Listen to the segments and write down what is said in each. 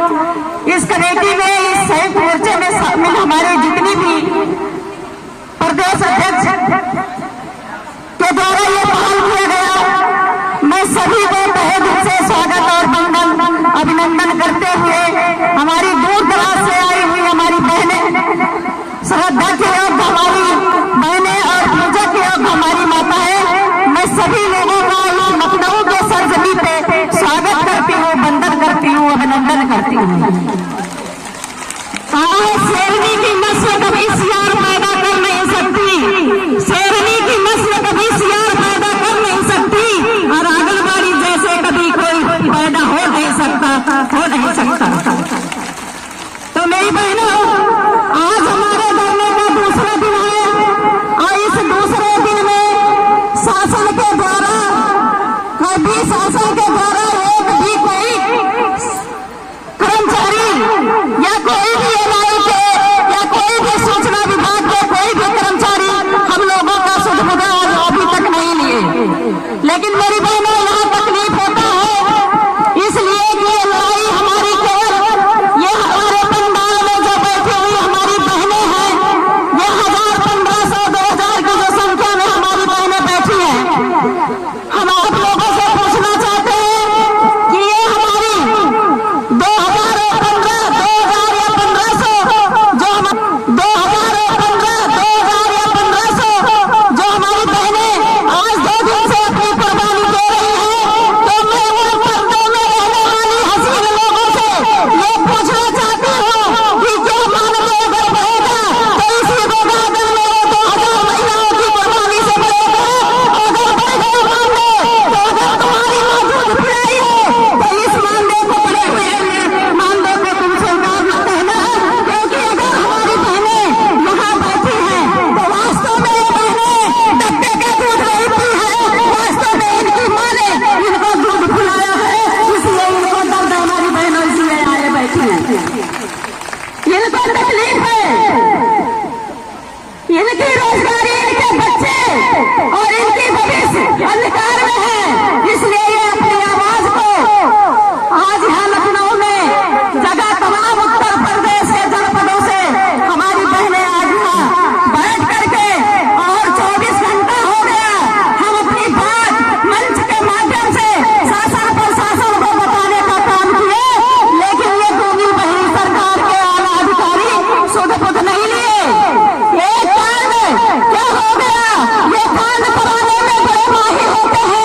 इस कमेटी में, इस संयुक्त मोर्चे में शामिल हमारे जितनी भी प्रदेश अध्यक्ष के द्वारा ये पहल किया गया, मैं सभी को तहे दिल से स्वागत और अभिनंदन करते हुए हमारी दूर दराज से आई हुई हमारी बहनें, श्रद्धा के योग हमारी बहनें और पूजा के योग हमारी माताएं, मैं सभी लोगों का इस लखनऊ के सरजमी पे स्वागत करती हूँ, वंदन करती हूँ, अभिनंदन करती हूँ। शेरनी की नस्ल कभी सियार पैदा कर नहीं सकती, शेरनी की नस्ल कभी सियार पैदा कर नहीं सकती, और आंगनबाड़ी जैसे कभी कोई पैदा हो नहीं सकता। तो मेरी बहनों, आज हमारे धरने का दूसरा दिन है और इस दूसरे दिन में शासन के द्वारा एक भी कोई कर्मचारी या कोई भी एनआई के या कोई भी सूचना विभाग के कोई भी कर्मचारी हम लोगों का सुध बुध आज अभी तक नहीं लिए। लेकिन मेरी बहनों, यहाँ तकलीफ होता है इसलिए कि लड़ाई हमारी केवल ये हमारे पंडाल में जो बैठी हुई हमारी बहनें हैं, ये 1000, 1500, 2000 की जो संख्या में हमारी बहनें बैठी हैं, हम आप लोगों से पूछना चाहते हैं कि ये हमारी 2015, 2000 या 1500 जो हम 2015, 2000 या 1500 जो हमारी बहनें आज 2 दिन से अपनी कुर्बानी दे रही हैं, तो मैं उन पर्दों में रहने वाली हसीन लोगों से ये पूछना चाहती हूँ कि क्या मानव अगर बढ़ेगा तो इसी को गार्डन में 2000 महिलाओं की कुर्बानी से बढ़ेगा। अगर बढ़ गए मानदेय तो अगर तुम्हारी माँ दूध पिलाई है तो इस मानदेय को पड़े हुए मानदेय को तुम स्वीकार न कहना, क्योंकि अगर हमारी बहनें यहाँ बैठी हैं तो वास्तव में ये बहनें डब्बे का दूध नहीं पी है, वास्तव में इनकी माँ ने इनको दूध पिलाया है, इसलिए इनको दर्द है हमारी बहनों, इसलिए आए बैठी हैं। इनको तकलीफ है, इनकी रोजगारी, इनके बच्चे और इनकी भविष्य अंधकार में है, इसलिए ये अपनी आवाज को आज यहाँ लखनऊ में जगह तमाम उत्तर प्रदेश के जनपदों से हमारी बहनें आज यहाँ बैठ करके और 24 घंटा हो गया हम अपनी बात मंच के माध्यम से शासन प्रशासन को बताने का काम किए, लेकिन ये दूसरी बहनी सरकार के आला अधिकारी सुध बुध नहीं लिए। एक कांड क्या हो गया, ये कांड कराने में बड़े माहिर होते हैं,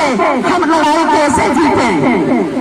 हम लड़ाई कैसे जीते।